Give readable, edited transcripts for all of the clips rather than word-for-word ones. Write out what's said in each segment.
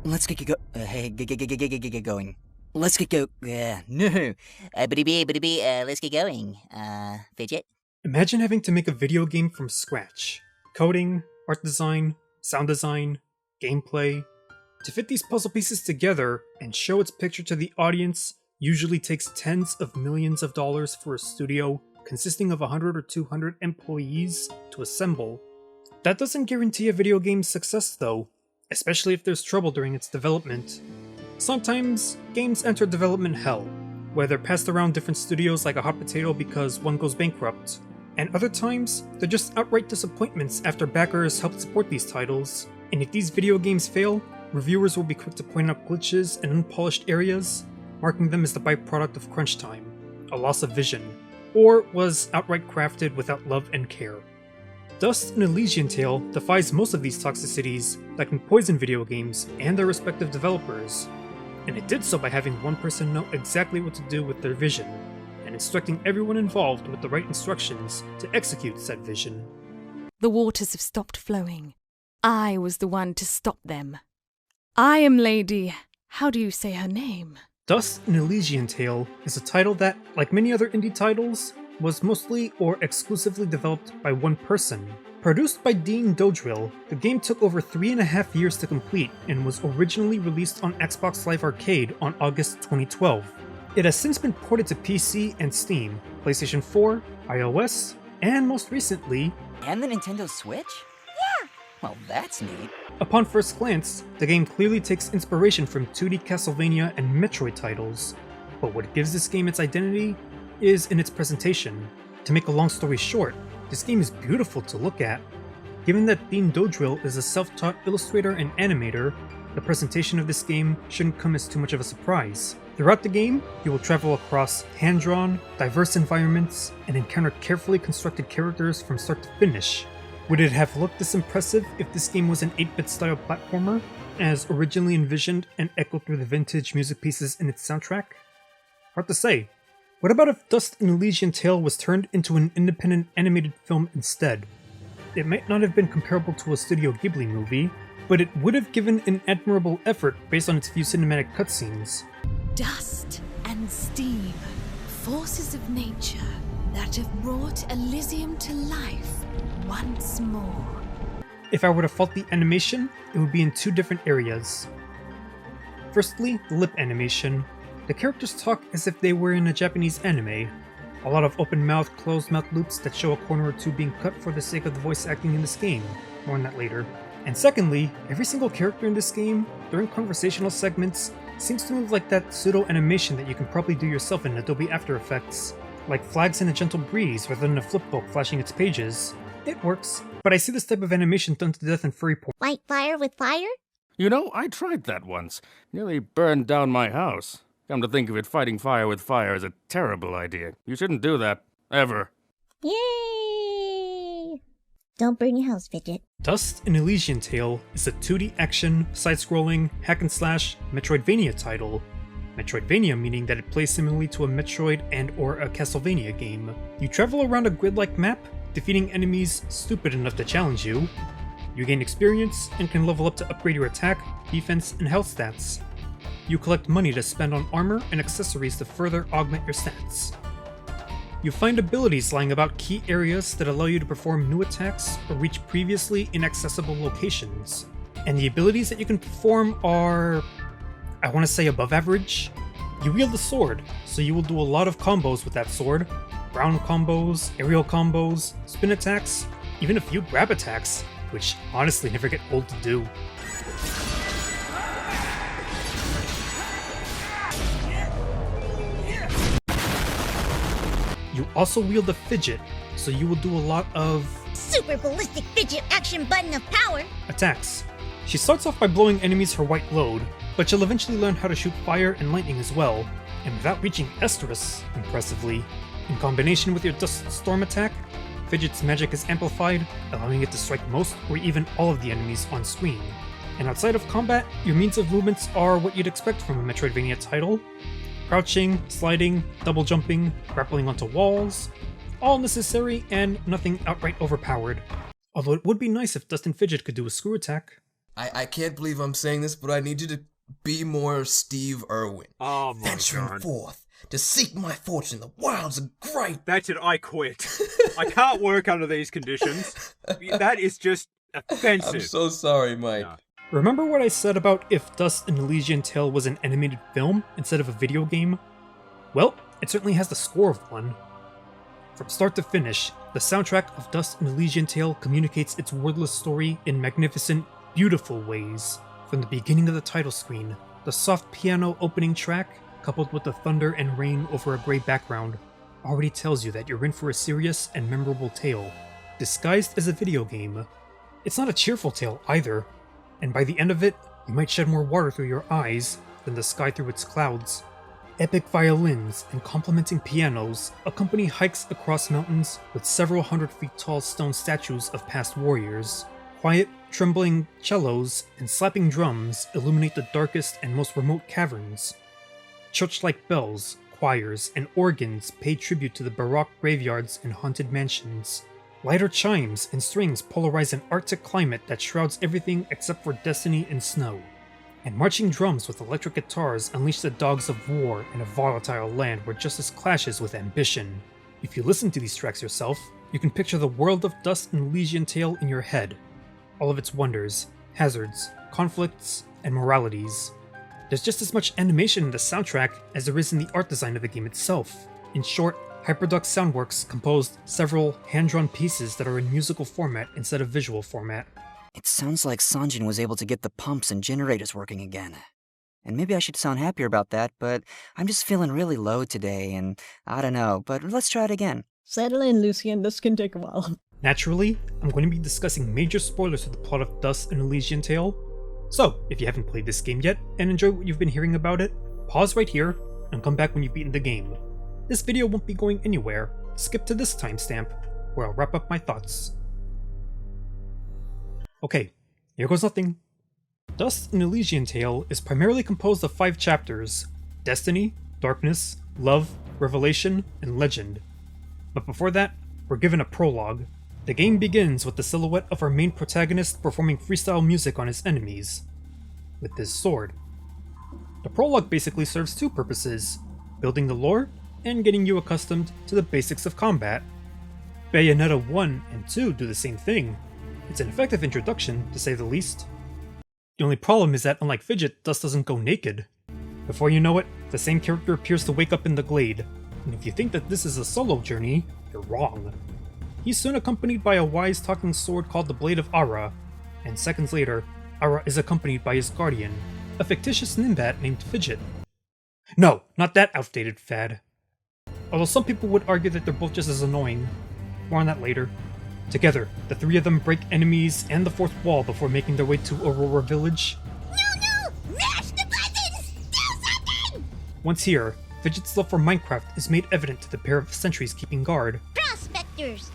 Let's get going. Let's get go. No. Let's get going. Fidget? Imagine having to make a video game from scratch. Coding, art design, sound design, gameplay. To fit these puzzle pieces together and show its picture to the audience usually takes tens of millions of dollars for a studio consisting of 100 or 200 employees to assemble. That doesn't guarantee a video game's success though, especially if there's trouble during its development. Sometimes, games enter development hell, where they're passed around different studios like a hot potato because one goes bankrupt. And other times, they're just outright disappointments after backers helped support these titles. And if these video games fail, reviewers will be quick to point out glitches and unpolished areas, marking them as the byproduct of crunch time, a loss of vision, or was outright crafted without love and care. Thus, an Elysian tale defies most of these toxicities that can poison video games and their respective developers, and it did so by having one person know exactly what to do with their vision, and instructing everyone involved with the right instructions to execute said vision. The waters have stopped flowing. I was the one to stop them. I am Lady... how do you say her name? Thus, an Elysian tale is a title that, like many other indie titles, was mostly or exclusively developed by one person. Produced by Dean Dodrill, the game took over 3.5 years to complete and was originally released on Xbox Live Arcade on August 2012. It has since been ported to PC and Steam, PlayStation 4, iOS, and most recently... And the Nintendo Switch? Yeah! Well, that's neat. Upon first glance, the game clearly takes inspiration from 2D Castlevania and Metroid titles, but what gives this game its identity is in its presentation. To make a long story short, this game is beautiful to look at. Given that Dean Dodrill is a self-taught illustrator and animator, the presentation of this game shouldn't come as too much of a surprise. Throughout the game, you will travel across hand-drawn, diverse environments and encounter carefully constructed characters from start to finish. Would it have looked this impressive if this game was an 8-bit style platformer, as originally envisioned and echoed through the vintage music pieces in its soundtrack? Hard to say. What about if Dust: An Elysian Tale was turned into an independent animated film instead? It might not have been comparable to a Studio Ghibli movie, but it would have given an admirable effort based on its few cinematic cutscenes. Dust and steam, forces of nature that have brought Elysium to life once more. If I were to fault the animation, it would be in two different areas. Firstly, the lip animation. The characters talk as if they were in a Japanese anime. A lot of open mouth, closed mouth loops that show a corner or two being cut for the sake of the voice acting in this game. More on that later. And secondly, every single character in this game, during conversational segments, seems to move like that pseudo-animation that you can probably do yourself in Adobe After Effects. Like flags in a gentle breeze rather than a flipbook flashing its pages. It works, but I see this type of animation done to death in furry porn. Light fire with fire? You know, I tried that once. Nearly burned down my house. Come to think of it, fighting fire with fire is a terrible idea. You shouldn't do that. Ever. Yay! Don't burn your house, Fidget. Dust: An Elysian Tale is a 2D action, side-scrolling, hack-and-slash Metroidvania title. Metroidvania meaning that it plays similarly to a Metroid and or a Castlevania game. You travel around a grid-like map, defeating enemies stupid enough to challenge you. You gain experience and can level up to upgrade your attack, defense, and health stats. You collect money to spend on armor and accessories to further augment your stats. You find abilities lying about key areas that allow you to perform new attacks or reach previously inaccessible locations. And the abilities that you can perform are... I want to say above average. You wield a sword, so you will do a lot of combos with that sword. Ground combos, aerial combos, spin attacks, even a few grab attacks, which honestly never get old to do. You also wield a fidget, so you will do a lot of Super ballistic fidget action button of power! attacks. She starts off by blowing enemies her white load, but she'll eventually learn how to shoot fire and lightning as well, and without reaching Estrus, impressively. In combination with your Dust Storm attack, Fidget's magic is amplified, allowing it to strike most or even all of the enemies on screen. And outside of combat, your means of movements are what you'd expect from a Metroidvania title. Crouching, sliding, double jumping, grappling onto walls, all necessary and nothing outright overpowered. Although it would be nice if Dust and Fidget could do a screw attack. I can't believe I'm saying this, but I need you to be more Steve Irwin. Oh my Venturing god. forth to seek my fortune, the wilds are great. That's it, I quit. I can't work under these conditions. That is just offensive. I'm so sorry, Mike. No. Remember what I said about if Dust: An Elysian Tale was an animated film instead of a video game? Well, it certainly has the score of one. From start to finish, the soundtrack of Dust: An Elysian Tale communicates its wordless story in magnificent, beautiful ways. From the beginning of the title screen, the soft piano opening track, coupled with the thunder and rain over a grey background, already tells you that you're in for a serious and memorable tale, disguised as a video game. It's not a cheerful tale either, and by the end of it, you might shed more water through your eyes than the sky through its clouds. Epic violins and complementing pianos accompany hikes across mountains with several 100 feet tall stone statues of past warriors. Quiet, trembling cellos and slapping drums illuminate the darkest and most remote caverns. Church-like bells, choirs, and organs pay tribute to the Baroque graveyards and haunted mansions. Lighter chimes and strings polarize an Arctic climate that shrouds everything except for destiny and snow. And marching drums with electric guitars unleash the dogs of war in a volatile land where justice clashes with ambition. If you listen to these tracks yourself, you can picture the world of Dust: An Elysian Tale in your head. All of its wonders, hazards, conflicts, and moralities. There's just as much animation in the soundtrack as there is in the art design of the game itself. In short, Hyperduck Soundworks composed several hand-drawn pieces that are in musical format instead of visual format. It sounds like Sanjin was able to get the pumps and generators working again. And maybe I should sound happier about that, but I'm just feeling really low today, and I don't know, but let's try it again. Settle in, Lucian, this can take a while. Naturally, I'm going to be discussing major spoilers for the plot of Dust: An Elysian Tale. So, if you haven't played this game yet and enjoy what you've been hearing about it, pause right here and come back when you've beaten the game. This video won't be going anywhere. Skip to this timestamp, where I'll wrap up my thoughts. Okay, here goes nothing. Dust: An Elysian Tale is primarily composed of 5 chapters: Destiny, Darkness, Love, Revelation, and Legend. But before that, we're given a prologue. The game begins with the silhouette of our main protagonist performing freestyle music on his enemies, with his sword. The prologue basically serves 2 purposes: building the lore and getting you accustomed to the basics of combat. Bayonetta 1 and 2 do the same thing. It's an effective introduction, to say the least. The only problem is that, unlike Fidget, Dust doesn't go naked. Before you know it, the same character appears to wake up in the glade, and if you think that this is a solo journey, you're wrong. He's soon accompanied by a wise talking sword called the Blade of Ara, and seconds later, Ara is accompanied by his guardian, a fictitious Nimbat named Fidget. No, not that outdated fad. Although some people would argue that they're both just as annoying. More on that later. Together, the 3 of them break enemies and the 4th wall before making their way to Aurora Village. No! Mash the buttons! Do something! Once here, Fidget's love for Minecraft is made evident to the pair of sentries keeping guard. Prospectors!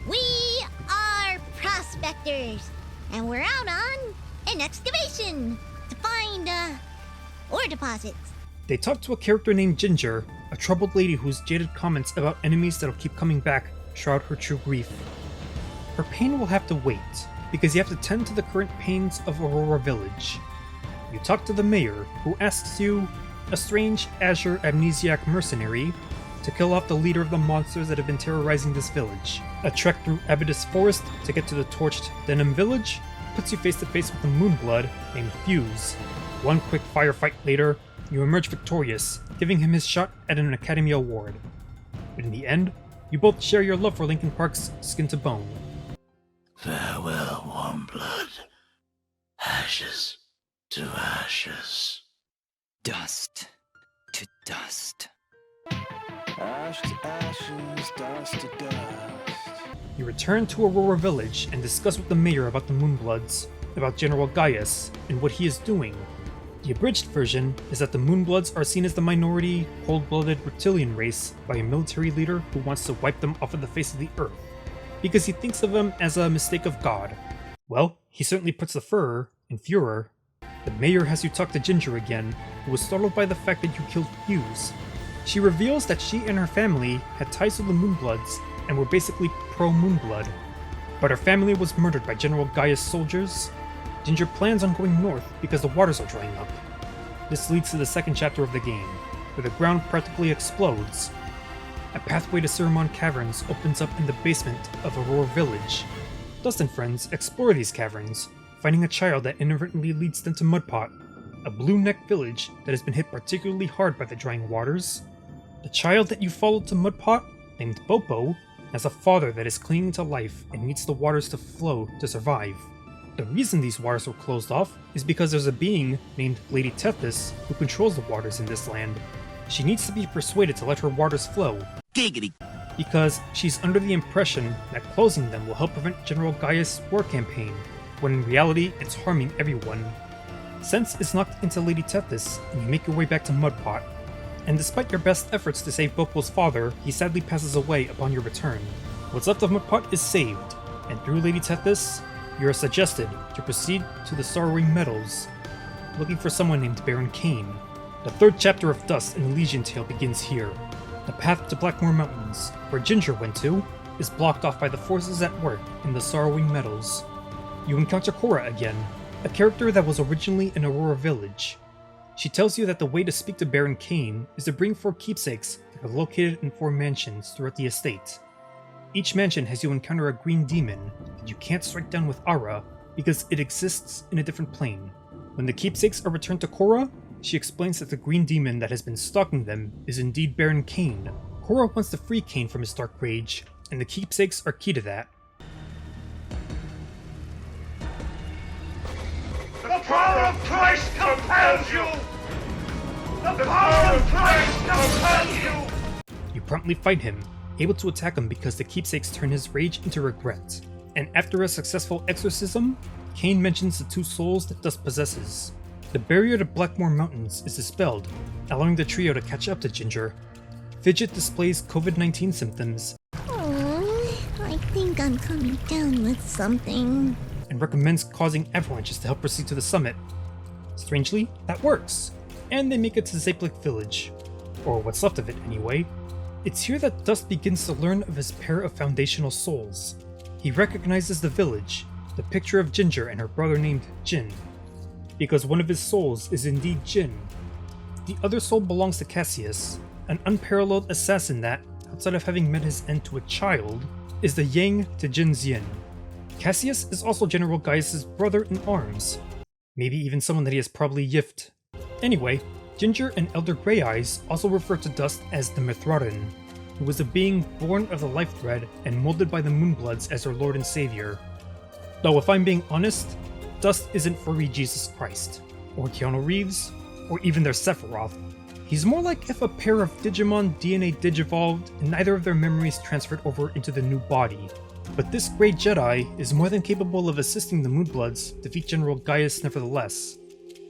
We are prospectors! And we're out on an excavation to find, ore deposits. They talk to a character named Ginger, a troubled lady whose jaded comments about enemies that'll keep coming back shroud her true grief. Her pain will have to wait, because you have to tend to the current pains of Aurora Village. You talk to the mayor, who asks you, a strange Azure amnesiac mercenary, to kill off the leader of the monsters that have been terrorizing this village. A trek through Abydos Forest to get to the torched Denim Village puts you face to face with a Moonblood named Fuse. One quick firefight later, you emerge victorious, giving him his shot at an Academy Award. But in the end, you both share your love for Linkin Park's Skin to Bone. Farewell, warm blood. Ashes to ashes. Dust to dust. Ash to ashes, dust to dust. You return to Aurora Village and discuss with the mayor about the Moonbloods, about General Gaius, and what he is doing. The abridged version is that the Moonbloods are seen as the minority, cold-blooded reptilian race by a military leader who wants to wipe them off of the face of the earth, because he thinks of them as a mistake of God. Well, he certainly puts the furor in furor. The mayor has you talk to Ginger again, who was startled by the fact that you killed Fuse. She reveals that she and her family had ties to the Moonbloods and were basically pro-Moonblood, but her family was murdered by General Gaius' soldiers, Ginger plans on going north because the waters are drying up. This leads to the second chapter of the game, where the ground practically explodes. A pathway to Surmount Caverns opens up in the basement of Aurora Village. Dust and friends explore these caverns, finding a child that inadvertently leads them to Mudpot, a blue neck village that has been hit particularly hard by the drying waters. The child that you followed to Mudpot, named Bobo, has a father that is clinging to life and needs the waters to flow to survive. The reason these waters were closed off is because there's a being named Lady Tethys who controls the waters in this land. She needs to be persuaded to let her waters flow, Giggity. because she's under the impression that closing them will help prevent General Gaius' war campaign, when in reality it's harming everyone. Sense is knocked into Lady Tethys, and you make your way back to Mudpot. And despite your best efforts to save Bobo's father, he sadly passes away upon your return. What's left of Mudpot is saved, and through Lady Tethys, you are suggested to proceed to the Sorrowing Meadows, looking for someone named Baron Cain. The third chapter of Dust and Elysian tale begins here. The path to Blackmore Mountains, where Ginger went to, is blocked off by the forces at work in the Sorrowing Meadows. You encounter Cora again, a character that was originally in Aurora Village. She tells you that the way to speak to Baron Cain is to bring 4 keepsakes that are located in 4 mansions throughout the estate. Each mansion has you encounter a green demon that you can't strike down with Ara because it exists in a different plane. When the keepsakes are returned to Cora, she explains that the green demon that has been stalking them is indeed Baron Cain. Cora wants to free Cain from his dark rage, and the keepsakes are key to that. The power of Christ compels you! The power of Christ compels you! You promptly fight him, able to attack him because the keepsakes turn his rage into regret. And after a successful exorcism, Cain mentions the 2 souls that Dust possesses. The barrier to Blackmore Mountains is dispelled, allowing the trio to catch up to Ginger. Fidget displays COVID-19 symptoms Oh, I think I'm coming down with something. and recommends causing avalanches to help proceed to the summit. Strangely, that works, and they make it to Zaplik Village. Or what's left of it, anyway. It's here that Dust begins to learn of his pair of foundational souls. He recognizes the village, the picture of Ginger and her brother named Jin, because one of his souls is indeed Jin. The other soul belongs to Cassius, an unparalleled assassin that, outside of having met his end to a child, is the Yang to Jin's Yin. Cassius is also General Gaius' brother in arms, maybe even someone that he has probably yiffed. Anyway, Ginger and Elder Grey Eyes also refer to Dust as the Mithraden, who was a being born of the life thread and molded by the Moonbloods as their lord and savior. Though if I'm being honest, Dust isn't furry Jesus Christ, or Keanu Reeves, or even their Sephiroth. He's more like if a pair of Digimon DNA digivolved and neither of their memories transferred over into the new body. But this Grey Jedi is more than capable of assisting the Moonbloods defeat General Gaius nevertheless,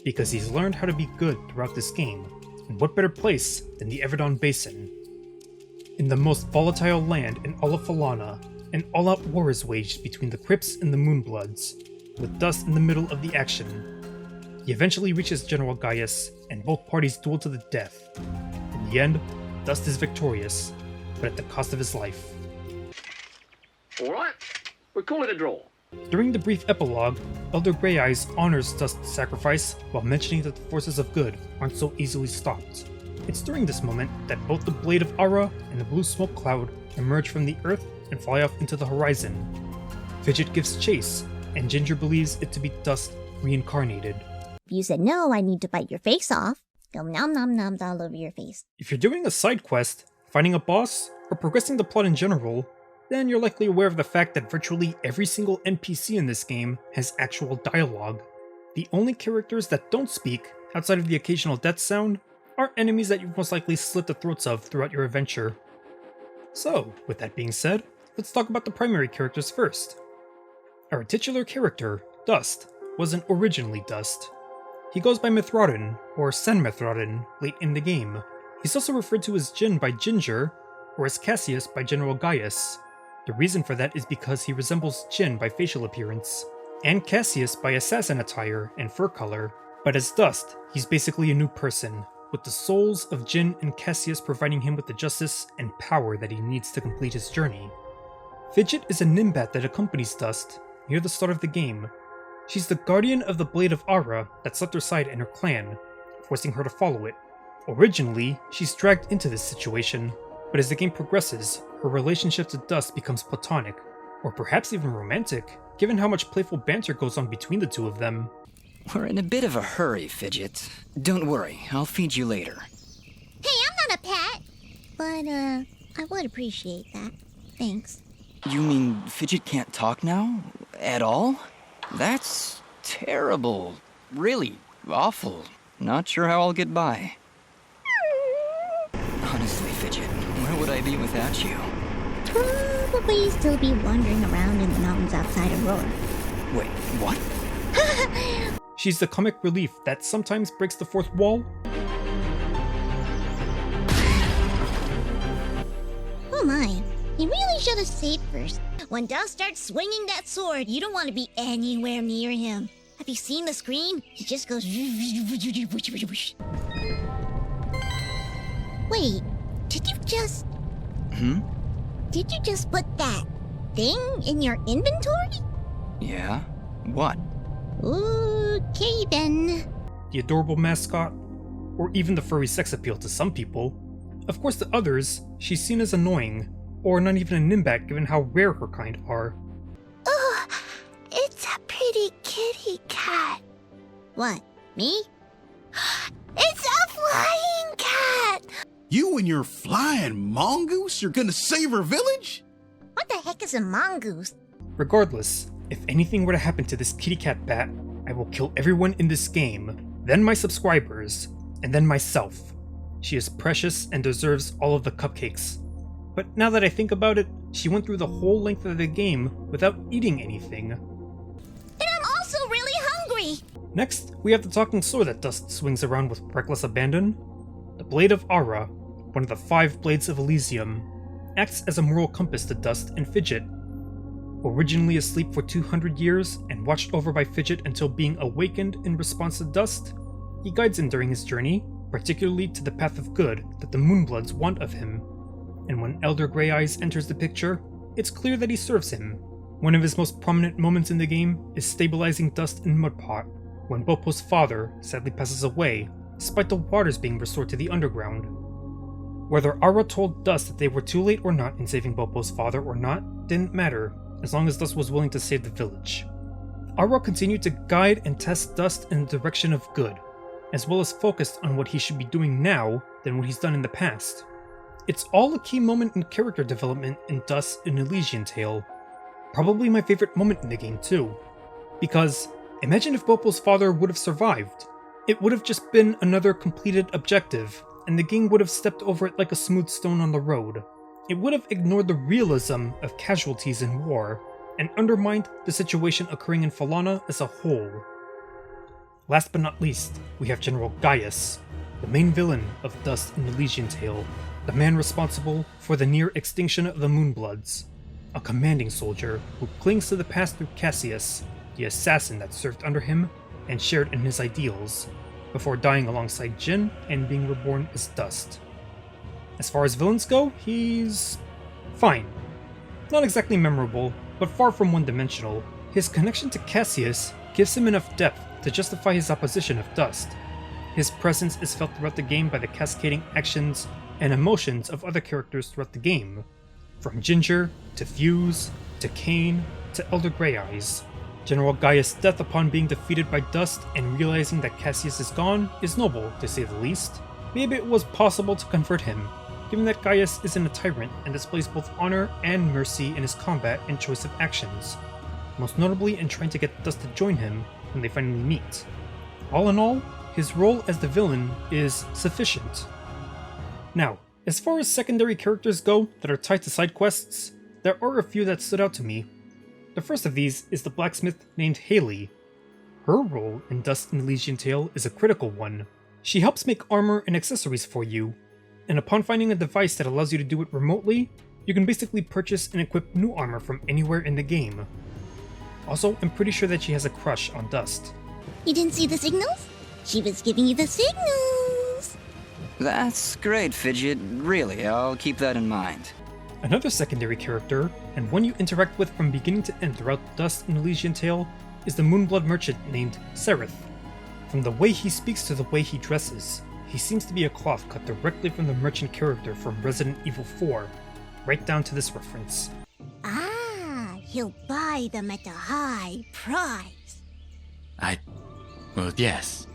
because he's learned how to be good throughout this game, and what better place than the Everdon Basin? In the most volatile land in all of Falana, an all-out war is waged between the Crips and the Moonbloods, with Dust in the middle of the action. He eventually reaches General Gaius, and both parties duel to the death. In the end, Dust is victorious, but at the cost of his life. Alright, we'll call it a draw. During the brief epilogue, Elder Grey Eyes honors Dust's sacrifice while mentioning that the forces of good aren't so easily stopped. It's during this moment that both the Blade of Ara and the Blue Smoke Cloud emerge from the earth and fly off into the horizon. Fidget gives chase, and Ginger believes it to be Dust reincarnated. If you said no, I need to bite your face off. Go nom nom noms all over your face. If you're doing a side quest, finding a boss, or progressing the plot in general, then you're likely aware of the fact that virtually every single NPC in this game has actual dialogue. The only characters that don't speak, outside of the occasional death sound, are enemies that you've most likely slit the throats of throughout your adventure. So, with that being said, let's talk about the primary characters first. Our titular character, Dust, wasn't originally Dust. He goes by Mithraden, or Sen Mithraden, late in the game. He's also referred to as Jin by Ginger, or as Cassius by General Gaius. The reason for that is because he resembles Jin by facial appearance, and Cassius by assassin attire and fur color. But as Dust, he's basically a new person, with the souls of Jin and Cassius providing him with the justice and power that he needs to complete his journey. Fidget is a Nimbat that accompanies Dust near the start of the game. She's the guardian of the Blade of Ara that slept her side and her clan, forcing her to follow it. Originally, she's dragged into this situation, but as the game progresses, her relationship to Dust becomes platonic, or perhaps even romantic, given how much playful banter goes on between the two of them. We're in a bit of a hurry, Fidget. Don't worry, I'll feed you later. Hey, I'm not a pet! But, I would appreciate that. Thanks. You mean Fidget can't talk now? At all? That's terrible. Really awful. Not sure how I'll get by. Honestly, Fidget, where would I be without you? Probably still be wandering around in the mountains outside Aurora. Wait, what? She's the comic relief that sometimes breaks the fourth wall. Oh my, he really should have saved first. When Dust starts swinging that sword, you don't want to be anywhere near him. Have you seen the screen? He just goes... Wait, did you just... Did you just put that thing in your inventory? Yeah? What? Okay then. The adorable mascot, or even the furry sex appeal to some people. Of course, to others, she's seen as annoying, or not even a Nimbat given how rare her kind are. Oh, it's a pretty kitty cat. What, me? It's a flying cat! You and your flying mongoose? You're gonna save her village? What the heck is a mongoose? Regardless, if anything were to happen to this kitty cat bat, I will kill everyone in this game, then my subscribers, and then myself. She is precious and deserves all of the cupcakes. But now that I think about it, she went through the whole length of the game without eating anything. And I'm also really hungry! Next, we have the talking sword that Dust swings around with reckless abandon. The Blade of Ara, one of the 5 Blades of Elysium, acts as a moral compass to Dust and Fidget. Originally asleep for 200 years and watched over by Fidget until being awakened in response to Dust, he guides him during his journey, particularly to the path of good that the Moonbloods want of him. And when Elder Grey Eyes enters the picture, it's clear that he serves him. One of his most prominent moments in the game is stabilizing Dust in Mudpot, when Bobo'S father sadly passes away, despite the waters being restored to the underground. Whether Ara told Dust that they were too late or not in saving Bobo'S father or not didn't matter, as long as Dust was willing to save the village. Ara continued to guide and test Dust in the direction of good, as well as focused on what he should be doing now than what he's done in the past. It's all a key moment in character development in Dust and Elysian Tale. Probably my favorite moment in the game too. Because, imagine if Bobo'S father would have survived. It would have just been another completed objective, and the game would have stepped over it like a smooth stone on the road. It would have ignored the realism of casualties in war, and undermined the situation occurring in Falana as a whole. Last but not least, we have General Gaius, the main villain of Dust and Elysian Tale, the man responsible for the near extinction of the Moonbloods, a commanding soldier who clings to the past through Cassius, the assassin that served under him and shared in his ideals, before dying alongside Jin and being reborn as Dust. As far as villains go, he's fine. Not exactly memorable, but far from one-dimensional. His connection to Cassius gives him enough depth to justify his opposition of Dust. His presence is felt throughout the game by the cascading actions and emotions of other characters throughout the game, from Ginger, to Fuse, to Kane, to Elder Grey Eyes. General Gaius' death upon being defeated by Dust and realizing that Cassius is gone is noble, to say the least. Maybe it was possible to convert him, given that Gaius isn't a tyrant and displays both honor and mercy in his combat and choice of actions, most notably in trying to get Dust to join him when they finally meet. All in all, his role as the villain is sufficient. Now, as far as secondary characters go that are tied to side quests, there are a few that stood out to me. The first of these is the blacksmith named Hayley. Her role in Dust and Elysian Tale is a critical one. She helps make armor and accessories for you, and upon finding a device that allows you to do it remotely, you can basically purchase and equip new armor from anywhere in the game. Also, I'm pretty sure that she has a crush on Dust. You didn't see the signals? She was giving you the signals! That's great, Fidget. Really, I'll keep that in mind. Another secondary character, and one you interact with from beginning to end throughout Dust and Elysian Tale, is the Moonblood merchant named Cereth. From the way he speaks to the way he dresses, he seems to be a cloth cut directly from the merchant character from Resident Evil 4, right down to this reference. Ah, he'll buy them at a high price. Well, yes.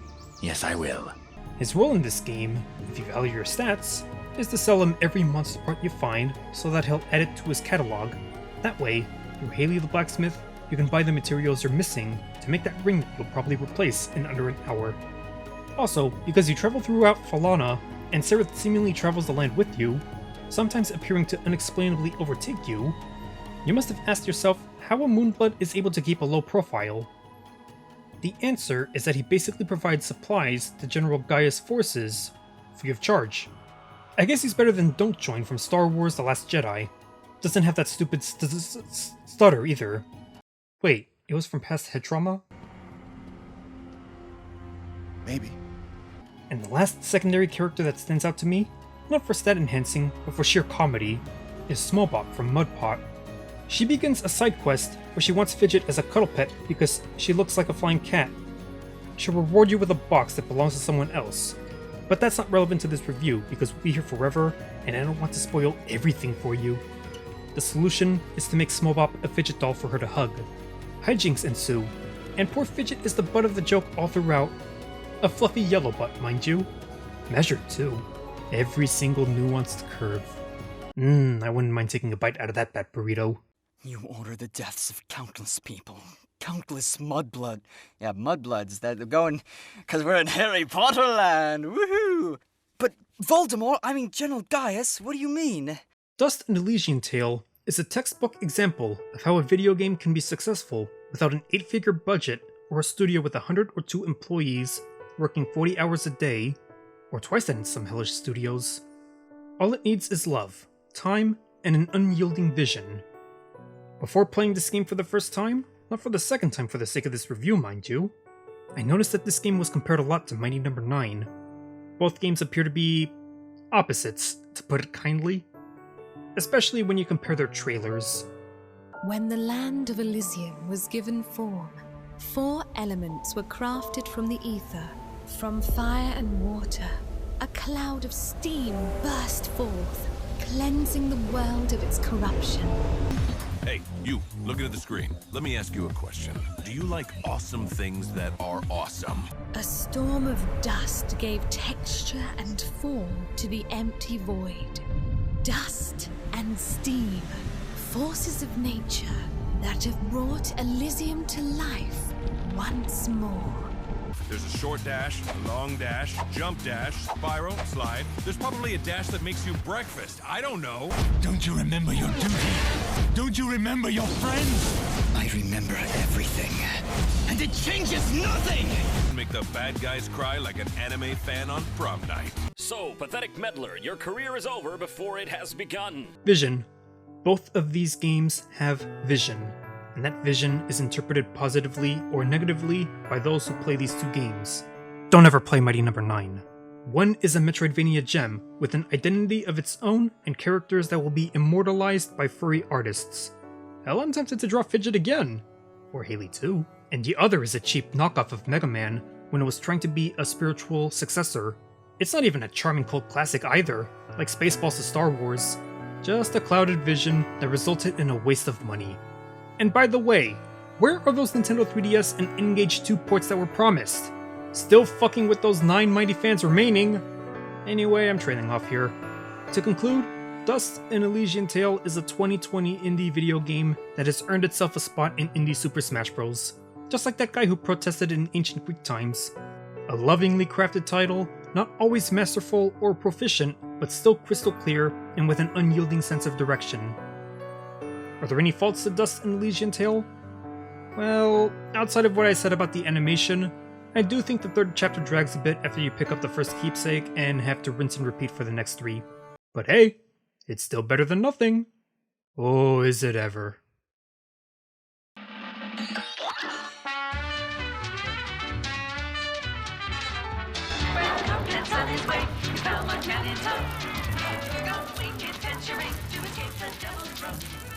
Yes, I will. His role in this game, if you value your stats, is to sell him every monster part you find so that he'll add it to his catalog. That way, through Hayley the Blacksmith, you can buy the materials you're missing to make that ring that you'll probably replace in under an hour. Also, because you travel throughout Falana, and Cereth seemingly travels the land with you, sometimes appearing to unexplainably overtake you, you must have asked yourself how a Moonblood is able to keep a low profile. The answer is that he basically provides supplies to General Gaia's forces, free of charge. I guess he's better than Don't Join from Star Wars The Last Jedi. Doesn't have that stupid stutter either. Wait, it was from past head trauma? Maybe. And the last secondary character that stands out to me, not for stat enhancing, but for sheer comedy, is Smallbot from Mudpot. She begins a side quest where she wants Fidget as a cuddle pet because she looks like a flying cat. She'll reward you with a box that belongs to someone else. But that's not relevant to this review because we'll be here forever and I don't want to spoil everything for you. The solution is to make Smallbop a fidget doll for her to hug. Hijinks ensue, and poor Fidget is the butt of the joke all throughout. A fluffy yellow butt, mind you. Measured too. Every single nuanced curve. I wouldn't mind taking a bite out of that bat burrito. You order the deaths of countless people. Countless mudblood. Yeah, mudbloods that are going... 'cause we're in Harry Potter land! Woohoo! But General Gaius, what do you mean? Dust and Elysian Tale is a textbook example of how a video game can be successful without an 8-figure budget or a studio with 100 or 2 employees working 40 hours a day, or twice that in some hellish studios. All it needs is love, time, and an unyielding vision. Before playing this game for the first time, not for the second time for the sake of this review mind you, I noticed that this game was compared a lot to Mighty No. 9. Both games appear to be opposites, to put it kindly. Especially when you compare their trailers. When the land of Elysian was given form, 4 elements were crafted from the ether. From fire and water, a cloud of steam burst forth, cleansing the world of its corruption. Hey, you, looking at the screen. Let me ask you a question. Do you like awesome things that are awesome? A storm of dust gave texture and form to the empty void. Dust and steam, forces of nature that have brought Elysium to life once more. There's a short dash, a long dash, jump dash, spiral, slide. There's probably a dash that makes you breakfast. I don't know. Don't you remember your duty? Don't you remember your friends? I remember everything. And it changes nothing! Make the bad guys cry like an anime fan on prom night. So, pathetic meddler, your career is over before it has begun. Vision. Both of these games have vision, and that vision is interpreted positively or negatively by those who play these 2 games. Don't ever play Mighty No. 9. One is a Metroidvania gem with an identity of its own and characters that will be immortalized by furry artists. Hell, I'm tempted to draw Fidget again. Or Hayley too. And the other is a cheap knockoff of Mega Man when it was trying to be a spiritual successor. It's not even a charming cult classic either, like Spaceballs to Star Wars. Just a clouded vision that resulted in a waste of money. And by the way, where are those Nintendo 3DS and N-Gage 2 ports that were promised? Still fucking with those 9 mighty fans remaining. Anyway, I'm trailing off here. To conclude, Dust and Elysian Tale is a 2020 indie video game that has earned itself a spot in Indie Super Smash Bros. Just like that guy who protested in ancient Greek times. A lovingly crafted title, not always masterful or proficient, but still crystal clear and with an unyielding sense of direction. Are there any faults to Dust and Elysian Tale? Well, outside of what I said about the animation, I do think the 3rd chapter drags a bit after you pick up the first keepsake and have to rinse and repeat for the next 3. But hey, it's still better than nothing. Oh, is it ever. Go, we can venturing to escape the devil's road.